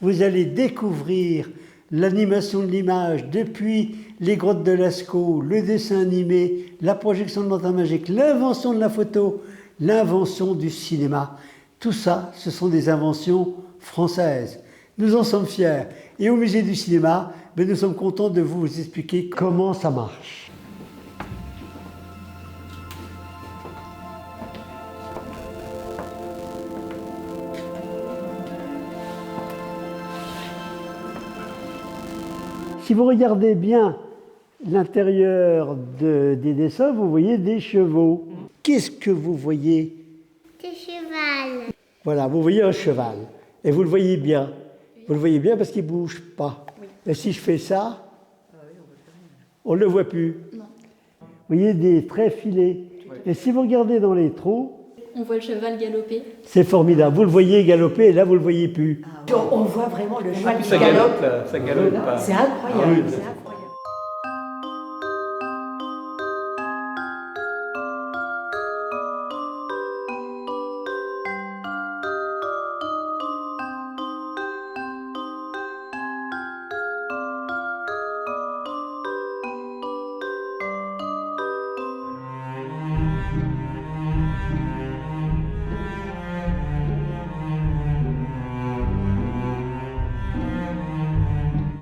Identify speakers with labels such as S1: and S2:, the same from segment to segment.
S1: Vous allez découvrir l'animation de l'image depuis les grottes de Lascaux, le dessin animé, la projection de lanterne magique, l'invention de la photo, l'invention du cinéma. Tout ça, ce sont des inventions françaises. Nous en sommes fiers. Et au musée du cinéma, nous sommes contents de vous expliquer comment ça marche. Si vous regardez bien l'intérieur des dessins, vous voyez des chevaux. Qu'est-ce que vous voyez?
S2: Des chevals.
S1: Voilà, vous voyez un cheval. Et vous le voyez bien. Vous le voyez bien parce qu'il ne bouge pas. Oui. Et si je fais ça, on ne le voit plus. Non. Vous voyez des traits filés. Oui. Et si vous regardez dans les trous,
S3: on voit le cheval galoper.
S1: C'est formidable. Vous le voyez galoper et là, vous ne le voyez plus.
S4: Ah, ouais. On voit vraiment le cheval qui
S5: galope. Ça galope.
S4: C'est incroyable.
S5: Oui.
S4: C'est incroyable.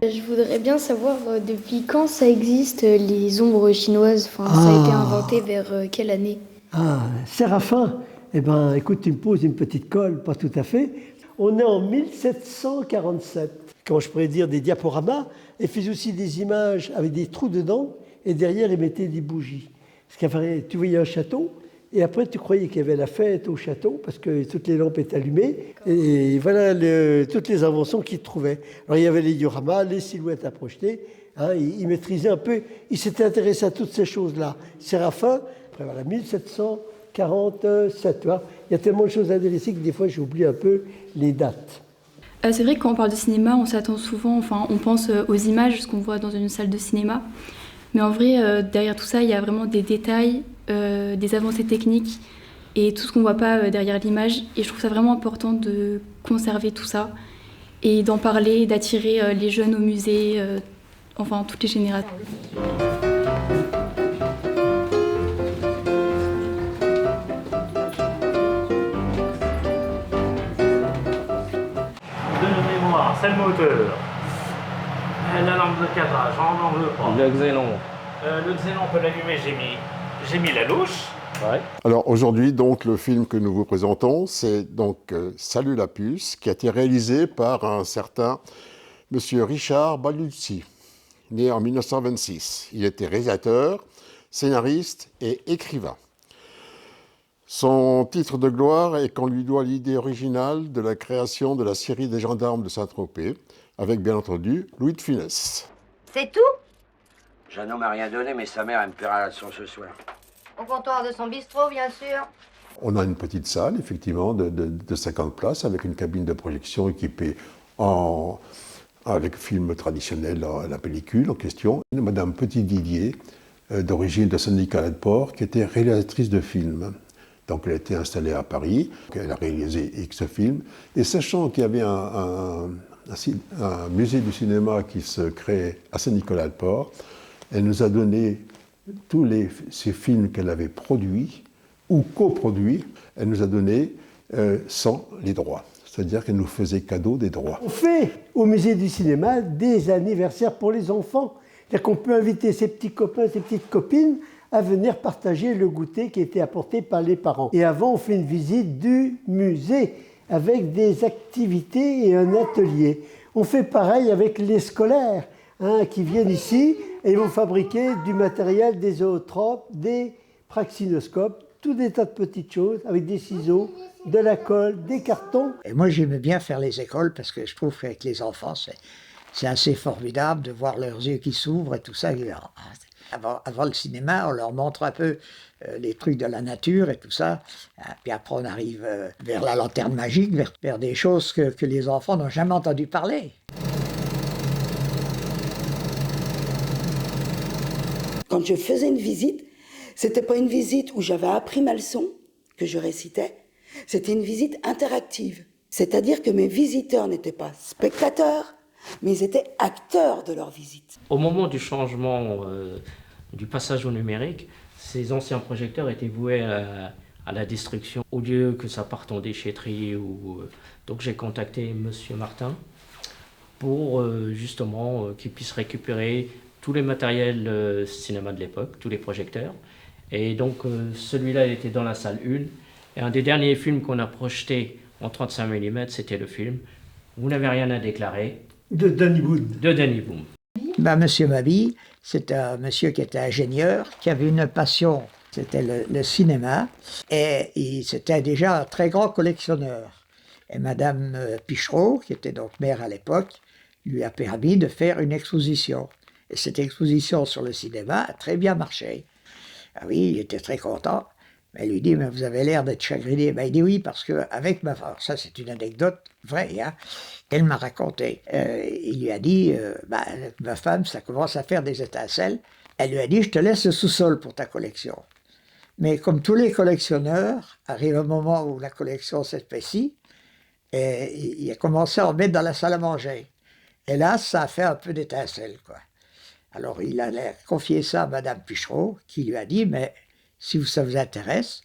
S3: Je voudrais bien savoir depuis quand ça existe les ombres chinoises. Ça a été inventé vers quelle année?
S1: Séraphin, écoute, tu me poses une petite colle, pas tout à fait. On est en 1747. Quand je pourrais dire des diaporamas, ils faisaient aussi des images avec des trous dedans et derrière ils mettaient des bougies. Tu voyais un château et après tu croyais qu'il y avait la fête au château parce que toutes les lampes étaient allumées et voilà toutes les inventions qu'ils trouvaient. Alors il y avait les dioramas, les silhouettes à projeter, ils maîtrisaient un peu, ils s'étaient intéressés à toutes ces choses-là. Séraphin, après voilà, 1747, tu vois, il y a tellement de choses à délaisser que des fois j'oublie un peu les dates.
S3: C'est vrai que quand on parle de cinéma, on s'attend souvent, on pense aux images, ce qu'on voit dans une salle de cinéma. Mais en vrai, derrière tout ça, il y a vraiment des détails, des avancées techniques et tout ce qu'on ne voit pas derrière l'image. Et je trouve ça vraiment important de conserver tout ça et d'en parler, d'attirer les jeunes au musée, toutes les générations.
S6: C'est le moteur. La lampe de cadrage, on n'en veut pas.
S5: Le xénon.
S6: Le xénon, on peut l'allumer, j'ai mis la louche.
S5: Ouais.
S7: Alors aujourd'hui, donc, le film que nous vous présentons, c'est donc Salut la puce, qui a été réalisé par un certain monsieur Richard Baluzzi, né en 1926. Il était réalisateur, scénariste et écrivain. Son titre de gloire est qu'on lui doit l'idée originale de la création de la série des gendarmes de Saint-Tropez, avec bien entendu Louis de Funès.
S2: C'est tout?
S8: Jeannot m'a rien donné, mais sa mère elle me paiera la leçon ce soir.
S2: Au comptoir de son bistrot, bien sûr.
S7: On a une petite salle, effectivement, de 50 places, avec une cabine de projection équipée avec film traditionnel, la pellicule en question. Madame Petit-Didier, d'origine de Saint-Nicolas-de-Port, qui était réalisatrice de films. Donc elle a été installée à Paris, elle a réalisé X films. Et sachant qu'il y avait un musée du cinéma qui se créait à Saint-Nicolas-de-Port, elle nous a donné tous ces films qu'elle avait produits ou coproduits, elle nous a donné sans les droits. C'est-à-dire qu'elle nous faisait cadeau des droits.
S1: On fait au musée du cinéma des anniversaires pour les enfants. C'est-à-dire qu'on peut inviter ses petits copains, ses petites copines à venir partager le goûter qui était apporté par les parents. Et avant, on fait une visite du musée avec des activités et un atelier. On fait pareil avec les scolaires qui viennent ici et ils vont fabriquer du matériel, des zootropes, des praxinoscopes, tout des tas de petites choses avec des ciseaux, de la colle, des cartons.
S4: Et moi, j'aimais bien faire les écoles parce que je trouve qu'avec les enfants, c'est assez formidable de voir leurs yeux qui s'ouvrent et tout ça. Avant le cinéma, on leur montre un peu les trucs de la nature et tout ça. Puis après, on arrive vers la lanterne magique, vers des choses que les enfants n'ont jamais entendu parler.
S9: Quand je faisais une visite, c'était pas une visite où j'avais appris ma leçon, que je récitais. C'était une visite interactive. C'est-à-dire que mes visiteurs n'étaient pas spectateurs, mais ils étaient acteurs de leur visite.
S5: Au moment du changement, du passage au numérique, ces anciens projecteurs étaient voués à la destruction. Au lieu que ça parte en déchetterie, donc j'ai contacté Monsieur Martin pour justement qu'il puisse récupérer tous les matériels cinéma de l'époque, tous les projecteurs. Et donc celui-là, il était dans la salle 1. Et un des derniers films qu'on a projeté en 35 mm, c'était le film « Vous n'avez rien à déclarer »
S1: De Danny Boone.
S5: de Danny Boone.
S4: Monsieur Mabille, c'est un monsieur qui était ingénieur, qui avait une passion, c'était le cinéma, et c'était déjà un très grand collectionneur. Et Madame Pichereau, qui était donc maire à l'époque, lui a permis de faire une exposition. Et cette exposition sur le cinéma a très bien marché. Ah oui, il était très content. Mais elle lui dit, mais vous avez l'air d'être chagriné. Ben, il dit oui, parce qu'avec ma femme, ça c'est une anecdote vraie, hein, qu'elle m'a racontée. Il lui a dit, ma femme, ça commence à faire des étincelles. Elle lui a dit, je te laisse le sous-sol pour ta collection. Mais comme tous les collectionneurs, arrive un moment où la collection s'épaissit, et il a commencé à en mettre dans la salle à manger. Et là, ça a fait un peu d'étincelles, quoi. Alors il a confié ça à Madame Pichereau, qui lui a dit, mais si ça vous intéresse,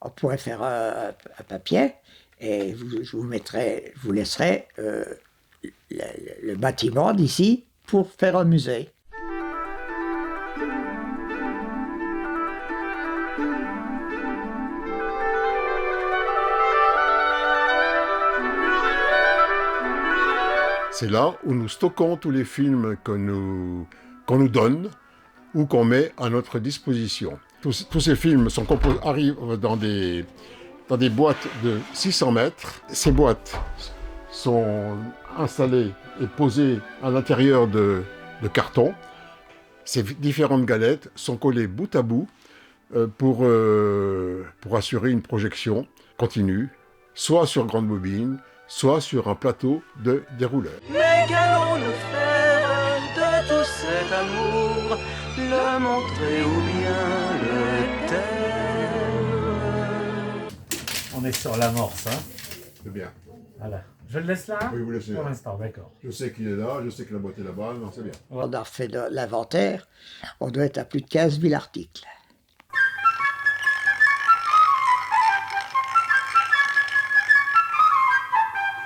S4: on pourrait faire un papier et je vous laisserai le bâtiment d'ici pour faire un musée.
S7: C'est là où nous stockons tous les films qu'on nous donne ou qu'on met à notre disposition. Tous ces films arrivent dans des boîtes de 600 mètres. Ces boîtes sont installées et posées à l'intérieur de cartons. Ces différentes galettes sont collées bout à bout pour assurer une projection continue, soit sur grande bobine, soit sur un plateau de dérouleur.
S10: Mais qu'allons-nous faire de tout cet amour, le montrer ou bien le taire?
S6: On est sur l'amorce, hein.
S7: C'est bien.
S6: Voilà. Je le laisse là?
S7: Oui, vous laissez
S6: pour
S7: là.
S6: l'instant, d'accord.
S7: Je sais qu'il est là, je sais que la boîte est là-bas, non, c'est bien.
S4: On a fait l'inventaire, on doit être à plus de 15 000 articles.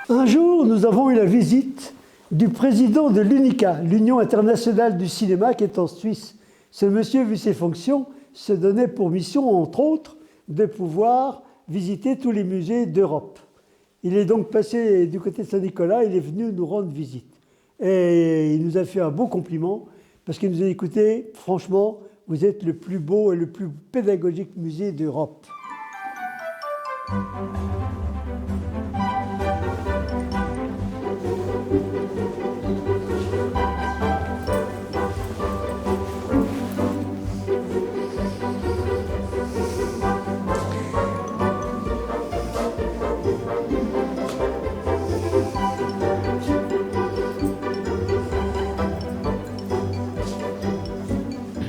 S1: Un jour, nous avons eu la visite du président de l'UNICA, l'Union internationale du cinéma, qui est en Suisse. Ce monsieur, vu ses fonctions, se donnait pour mission, entre autres, de pouvoir visiter tous les musées d'Europe. Il est donc passé du côté de Saint-Nicolas, il est venu nous rendre visite. Et il nous a fait un beau compliment, parce qu'il nous a dit, écoutez, franchement, vous êtes le plus beau et le plus pédagogique musée d'Europe.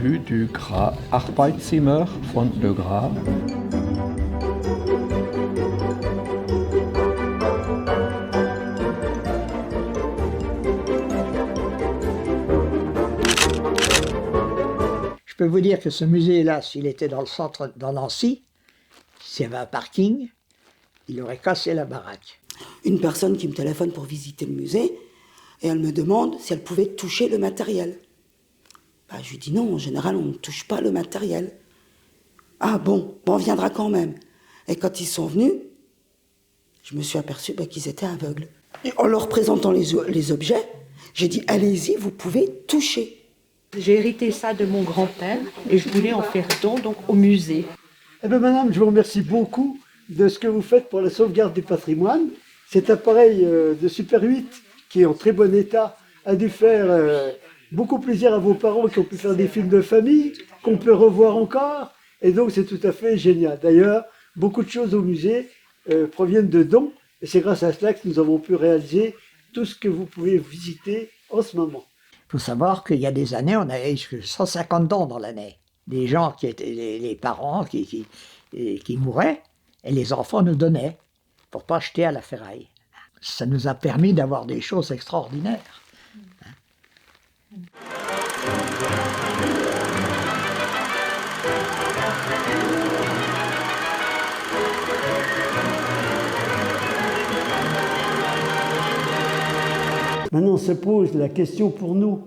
S11: Vue du Arbeitszimmer von Le Gras.
S4: Je peux vous dire que ce musée-là, s'il était dans le centre, dans Nancy, s'il y avait un parking, il aurait cassé la baraque.
S9: Une personne qui me téléphone pour visiter le musée, et elle me demande si elle pouvait toucher le matériel. Je lui dis non, en général, on ne touche pas le matériel. Ah bon, on viendra quand même. Et quand ils sont venus, je me suis aperçu qu'ils étaient aveugles. Et en leur présentant les objets, j'ai dit, allez-y, vous pouvez toucher.
S12: J'ai hérité ça de mon grand-père et je voulais en faire don donc, au musée.
S1: Eh bien, madame, je vous remercie beaucoup de ce que vous faites pour la sauvegarde du patrimoine. Cet appareil de Super 8, qui est en très bon état, a dû faire beaucoup plaisir à vos parents qui ont pu faire des films de famille, qu'on peut revoir encore. Et donc, c'est tout à fait génial. D'ailleurs, beaucoup de choses au musée proviennent de dons. Et c'est grâce à cela que nous avons pu réaliser tout ce que vous pouvez visiter en ce moment.
S4: Il faut savoir qu'il y a des années, on avait 150 dons dans l'année. Des gens qui étaient les parents qui mouraient, et les enfants nous donnaient pour pas acheter à la ferraille. ça nous a permis d'avoir des choses extraordinaires.
S1: Maintenant, se pose la question pour nous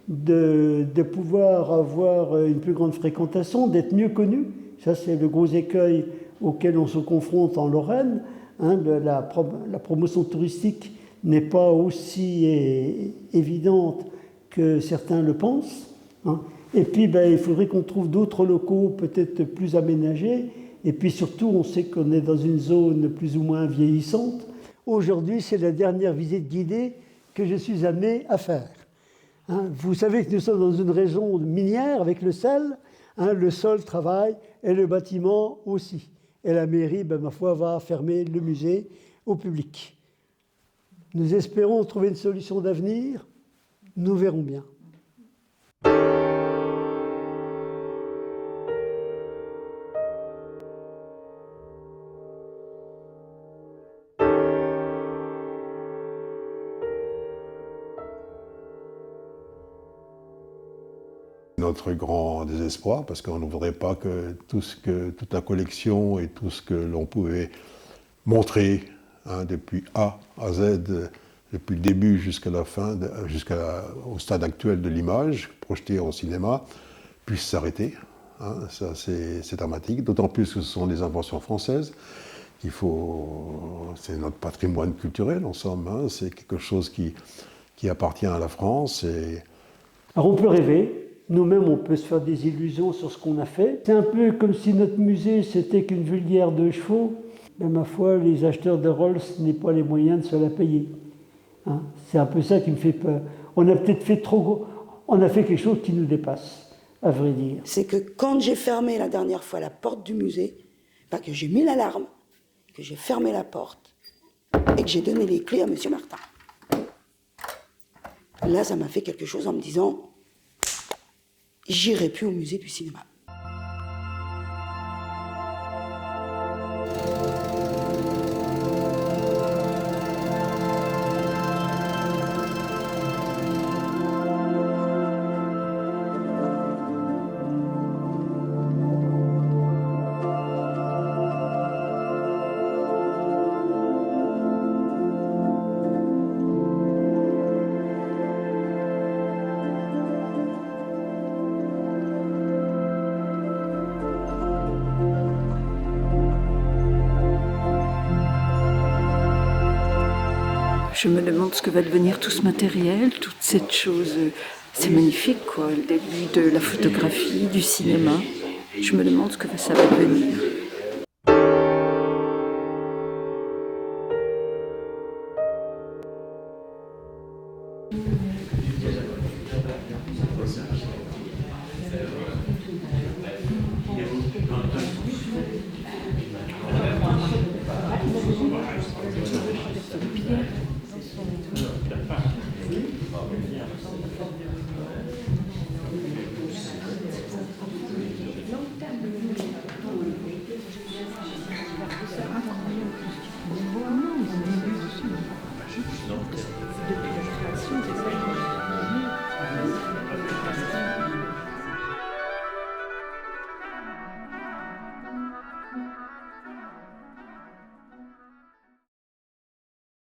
S1: de pouvoir avoir une plus grande fréquentation, d'être mieux connus. Ça, c'est le gros écueil auquel on se confronte en Lorraine. La promotion touristique n'est pas aussi évidente que certains le pensent. Et puis, il faudrait qu'on trouve d'autres locaux peut-être plus aménagés. Et puis surtout, on sait qu'on est dans une zone plus ou moins vieillissante. Aujourd'hui, c'est la dernière visite guidée que je suis amené à faire. Vous savez que nous sommes dans une région minière avec le sel. Le sol travaille et le bâtiment aussi. Et la mairie, ma foi, va fermer le musée au public. Nous espérons trouver une solution d'avenir. Nous verrons bien.
S7: Notre grand désespoir, parce qu'on ne voudrait pas que toute la collection et tout ce que l'on pouvait montrer depuis A à Z, depuis le début jusqu'à la fin, jusqu'au stade actuel de l'image, projetée au cinéma, puisse s'arrêter. Ça, c'est dramatique, d'autant plus que ce sont des inventions françaises. C'est notre patrimoine culturel, en somme. C'est quelque chose qui appartient à la France.
S1: Alors on peut rêver. Nous-mêmes, on peut se faire des illusions sur ce qu'on a fait. C'est un peu comme si notre musée, c'était qu'une vullière de chevaux. Mais ma foi, les acheteurs de Rolls n'aient pas les moyens de se la payer. C'est un peu ça qui me fait peur. On a peut-être fait trop gros. On a fait quelque chose qui nous dépasse, à vrai dire.
S9: C'est que quand j'ai fermé la dernière fois la porte du musée, que j'ai mis l'alarme, que j'ai fermé la porte et que j'ai donné les clés à M. Martin. Là, ça m'a fait quelque chose en me disant... J'irai plus au musée du cinéma.
S13: Je me demande ce que va devenir tout ce matériel, toute cette chose. C'est magnifique, quoi. Le début de la photographie, du cinéma. Je me demande ce que ça va devenir.